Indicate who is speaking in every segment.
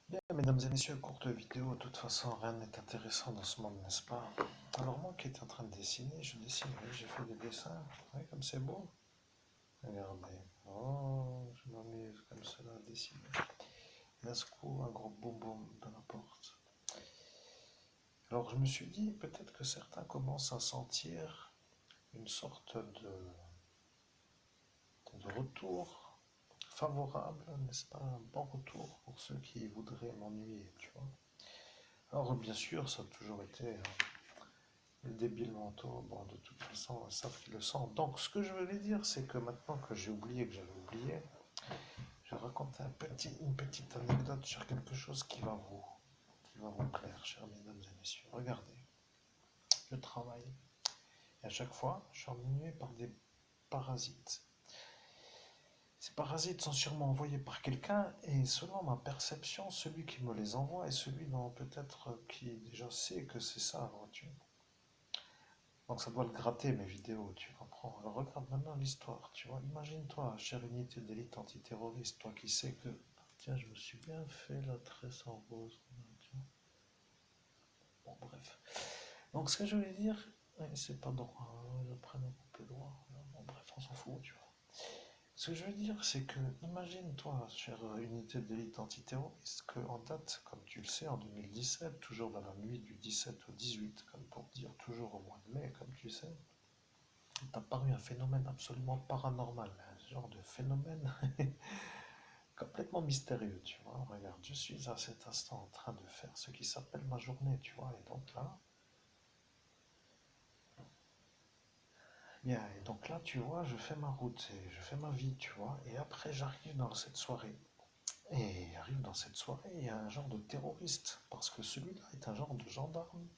Speaker 1: Bien, mesdames et messieurs, courte vidéo, de toute façon, rien n'est intéressant dans ce monde, n'est-ce pas? Alors moi qui étais en train de dessiner, je dessine, oui, j'ai fait des dessins, oui, comme c'est beau. Regardez, oh, je m'amuse comme cela à dessiner. D'un coup, un gros boum boum dans la porte. Alors je me suis dit, peut-être que certains commencent à sentir une sorte de retour favorable, n'est-ce pas? Un bon retour pour ceux qui voudraient m'ennuyer, tu vois. Alors bien sûr, ça a toujours été les débiles mentaux, bon, de toute façon, ils savent qu'ils le sentent. Donc, ce que je voulais dire, c'est que maintenant que j'ai oublié que j'avais oublié, je vais raconter une petite anecdote sur quelque chose qui va vous plaire, chers mesdames et messieurs. Regardez, je travaille et à chaque fois, je suis ennuyé par des parasites. Ces parasites sont sûrement envoyés par quelqu'un et selon ma perception, celui qui me les envoie est celui dont peut-être qui déjà sait que c'est ça, vois-tu. Donc ça doit le gratter mes vidéos, tu comprends. Alors regarde maintenant l'histoire, tu vois. Imagine-toi, chère unité d'élite antiterroriste, toi qui sais que, tiens, je me suis bien fait la tresse en rose. Tiens. Bon, bref. Donc ce que je voulais dire, c'est pas droit, hein, je prends un peu droit. Bon, bref, on s'en fout, tu vois. Ce que je veux dire, c'est que, imagine-toi, chère unité d'élite antiterroriste, qu'en date, comme tu le sais, en 2017, toujours dans la nuit du 17 au 18, comme pour dire toujours au mois de mai, comme tu sais, est apparu un phénomène absolument paranormal, un genre de phénomène complètement mystérieux, tu vois. Regarde, je suis à cet instant en train de faire ce qui s'appelle ma journée, tu vois. Et donc là, tu vois, je fais ma route et je fais ma vie, tu vois. Et après, j'arrive dans cette soirée. Et arrive dans cette soirée, il y a un genre de terroriste, parce que celui-là est un genre de gendarme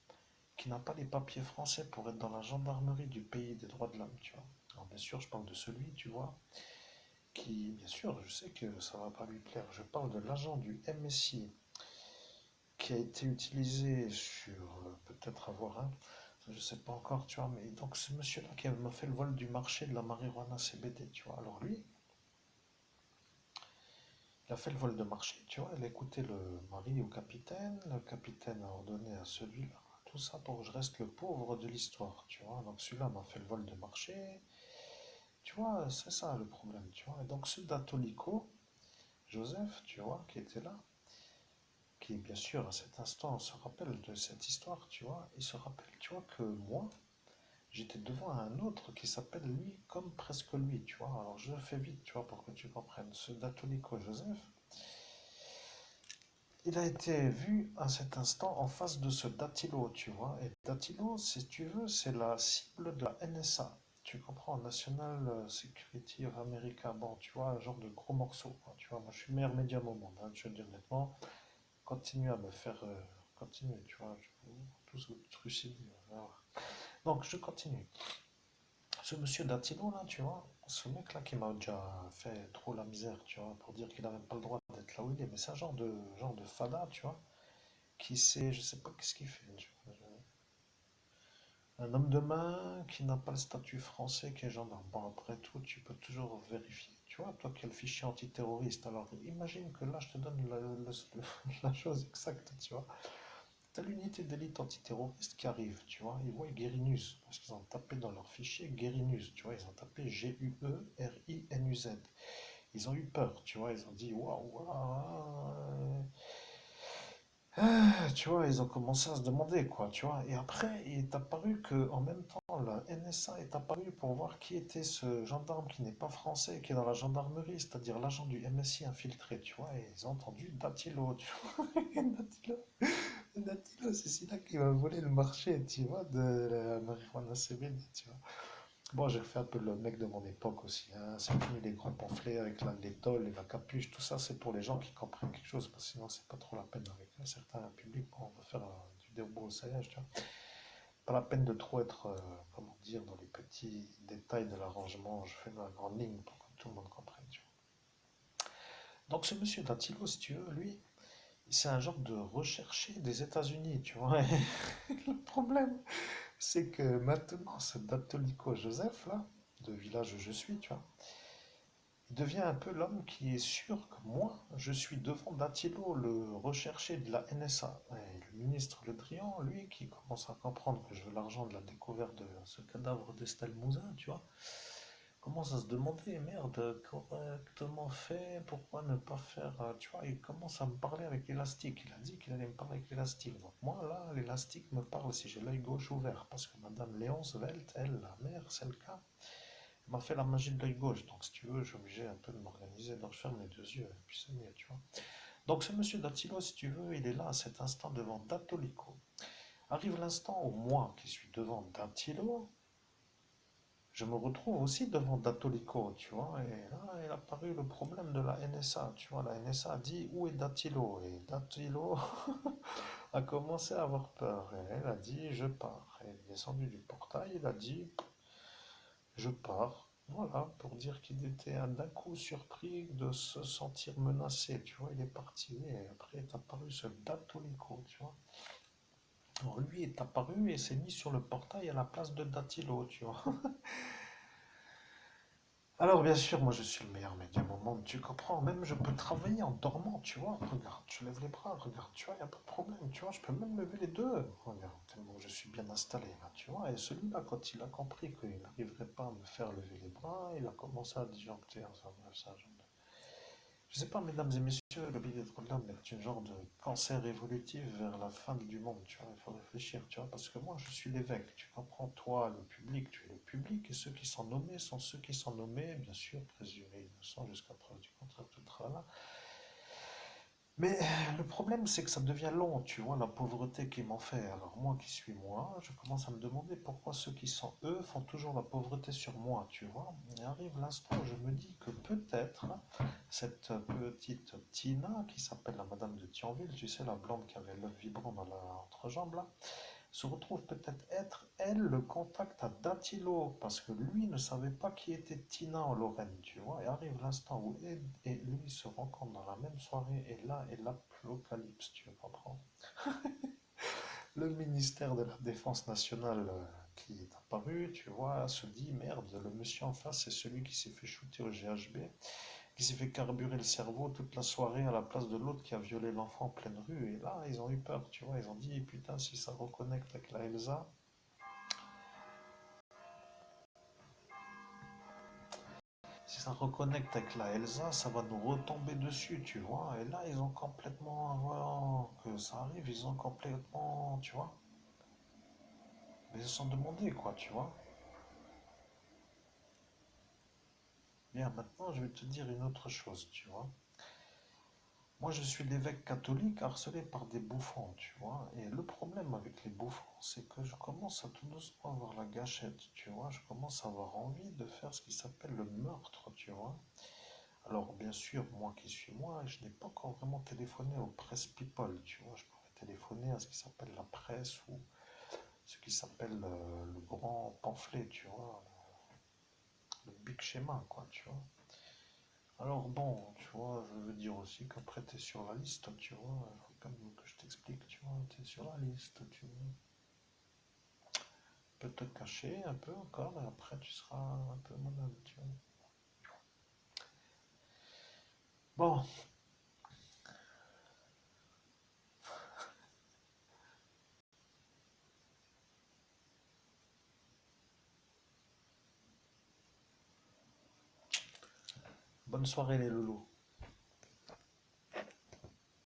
Speaker 1: qui n'a pas les papiers français pour être dans la gendarmerie du pays des droits de l'homme, tu vois. Alors bien sûr, je parle de celui, tu vois, qui, bien sûr, je sais que ça va pas lui plaire. Je parle de l'agent du MSI qui a été utilisé sur peut-être avoir un, je sais pas encore, tu vois, mais donc ce monsieur-là qui m'a fait le vol du marché de la marijuana CBD, tu vois. Alors lui, il a fait le vol de marché, tu vois, il a écouté le mari au capitaine, le capitaine a ordonné à celui-là, tout ça pour que je reste le pauvre de l'histoire, tu vois. Donc celui-là m'a fait le vol de marché, tu vois, c'est ça le problème, tu vois. Et donc ce Datolico, Joseph, tu vois, qui était là, qui bien sûr à cet instant se rappelle de cette histoire, tu vois, il se rappelle, tu vois, que moi, j'étais devant un autre qui s'appelle lui comme presque lui, tu vois. Alors je fais vite, tu vois, pour que tu comprennes. Ce Datolico Joseph, il a été vu à cet instant en face de ce Datilo, tu vois. Et Datilo, si tu veux, c'est la cible de la NSA. Tu comprends, National Security of America. Bon, tu vois, un genre de gros morceau, quoi. Tu vois, moi je suis le meilleur médium au monde, hein, je veux dire honnêtement. Continue à me faire. Continue, tu vois, je vais tous vous trucider. Voilà. Donc, je continue. Ce monsieur Datilo, là, tu vois, ce mec-là qui m'a déjà fait trop la misère, tu vois, pour dire qu'il n'a même pas le droit d'être là où il est, mais c'est un genre de fada, tu vois, qui sait, je sais pas qu'est-ce qu'il fait, tu vois. Un homme de main qui n'a pas le statut français, qui est gendarme. Bon, après tout, tu peux toujours vérifier. Tu vois, toi qui as le fichier antiterroriste, alors imagine que là, je te donne la chose exacte, tu vois. T'as l'unité d'élite antiterroriste qui arrive, tu vois, ils voient Guérinus, parce qu'ils ont tapé dans leur fichier Guérinus, tu vois, ils ont tapé Guerinuz. Ils ont eu peur, tu vois, ils ont dit waouh, waouh. Tu vois, ils ont commencé à se demander, quoi, tu vois. Et après, il est apparu que, en même temps, la NSA est apparue pour voir qui était ce gendarme qui n'est pas français, qui est dans la gendarmerie, c'est-à-dire l'agent du MSI infiltré, tu vois. Et ils ont entendu Datilo, tu vois. Datilo, Datilo, c'est celui-là qui va voler le marché, tu vois, de la marijuana CBD, tu vois. Bon, j'ai fait un peu le mec de mon époque aussi, hein. C'est fini les grands pamphlets avec l'étole et la capuche, tout ça, c'est pour les gens qui comprennent quelque chose, parce que sinon, c'est pas trop la peine avec un certain public. Bon, on va faire du débroussaillage, tu vois. Pas la peine de trop être, comment dire, dans les petits détails de l'arrangement. Je fais dans la grande ligne pour que tout le monde comprenne, tu vois. Donc, ce monsieur Datilo, si tu veux, lui, c'est un genre de recherché des États-Unis, tu vois. Le problème, c'est que maintenant, ce Datolico Joseph, là, de village où je suis, tu vois, Il devient un peu l'homme qui est sûr que moi, je suis devant Dattilo, le recherché de la NSA. Et le ministre Le Drian, lui, qui commence à comprendre que je veux l'argent de la découverte de ce cadavre d'Estelle Mouzin, tu vois, commence à se demander, merde, correctement fait, pourquoi ne pas faire, tu vois, il commence à me parler avec l'élastique. Il a dit qu'il allait me parler avec l'élastique. Donc moi, là, l'élastique me parle si j'ai l'œil gauche ouvert, parce que Madame Léonce Welt, elle, la mère, c'est le cas, m'a fait la magie de l'œil gauche. Donc, si tu veux, je suis obligé un peu de m'organiser. Donc, je ferme les deux yeux, et puis c'est mieux, tu vois. Donc, ce monsieur Dattilo, si tu veux, il est là à cet instant devant Dattolico. Arrive l'instant où moi, qui suis devant Dattilo, je me retrouve aussi devant Dattolico, tu vois. Et là, il a apparu le problème de la NSA, tu vois. La NSA a dit, où est Dattilo? Et Dattilo a commencé à avoir peur. Et elle a dit, je pars. Elle est descendue du portail, il a dit, je pars. Voilà, pour dire qu'il était d'un coup surpris de se sentir menacé, tu vois, il est parti, et après est apparu ce Datolico, tu vois. Alors lui est apparu et s'est mis sur le portail à la place de Datilo, tu vois. Alors bien sûr, moi je suis le meilleur médium au monde, tu comprends, même je peux travailler en dormant, tu vois, regarde, je lève les bras, regarde, tu vois, il n'y a pas de problème, tu vois, je peux même lever les deux, regarde, tellement je suis bien installé là, tu vois, et celui-là, quand il a compris qu'il n'arriverait pas à me faire lever les bras, il a commencé à disjoncter, enfin bref, ça, je sais pas, mesdames et messieurs, le bien-être de l'homme est une genre de cancer évolutif vers la fin du monde, tu vois, il faut réfléchir, tu vois, parce que moi, je suis l'évêque, tu comprends, toi, le public, tu es le public, et ceux qui sont nommés sont ceux qui sont nommés, bien sûr, présumés innocents jusqu'à preuve du contraire, tout le tralala. Mais le problème, c'est que ça devient long, tu vois, la pauvreté qui m'en fait. Alors moi qui suis moi, je commence à me demander pourquoi ceux qui sont eux font toujours la pauvreté sur moi, tu vois. Et arrive l'instant où je me dis que peut-être cette petite Tina, qui s'appelle la Madame de Thionville, tu sais, la blonde qui avait l'œuf vibrant dans la entrejambe là, se retrouve peut-être être, elle, le contact à Dattilo, parce que lui ne savait pas qui était Tina en Lorraine, tu vois, et arrive l'instant où Ed et lui se rencontrent dans la même soirée, et là est l'apocalypse, tu comprends? Le ministère de la Défense nationale qui est apparu, tu vois, se dit, merde, le monsieur en face, c'est celui qui s'est fait shooter au GHB, qui s'est fait carburer le cerveau toute la soirée à la place de l'autre qui a violé l'enfant en pleine rue. Et là, ils ont eu peur, tu vois. Ils ont dit, putain, si ça reconnecte avec la Elsa, si ça reconnecte avec la Elsa, ça va nous retomber dessus, tu vois. Et là, ils ont complètement, avant que ça arrive, ils ont complètement, tu vois. Ils se sont demandé, quoi, tu vois. Bien, maintenant, je vais te dire une autre chose, tu vois. Moi, je suis l'évêque catholique harcelé par des bouffons, tu vois. Et le problème avec les bouffons, c'est que je commence à tout doucement avoir la gâchette, tu vois. Je commence à avoir envie de faire ce qui s'appelle le meurtre, tu vois. Alors, bien sûr, moi qui suis moi, je n'ai pas encore vraiment téléphoné aux press people, tu vois. Je pourrais téléphoner à ce qui s'appelle la presse ou ce qui s'appelle le grand pamphlet, tu vois. Le big schéma, quoi, tu vois. Alors bon, tu vois, je veux dire aussi qu'après tu es sur la liste, tu vois, il faut quand même que je t'explique, tu vois, tu es sur la liste, tu vois. Tu peux te cacher un peu encore et après tu seras un peu malade, tu vois. Bon, bonne soirée les loulous.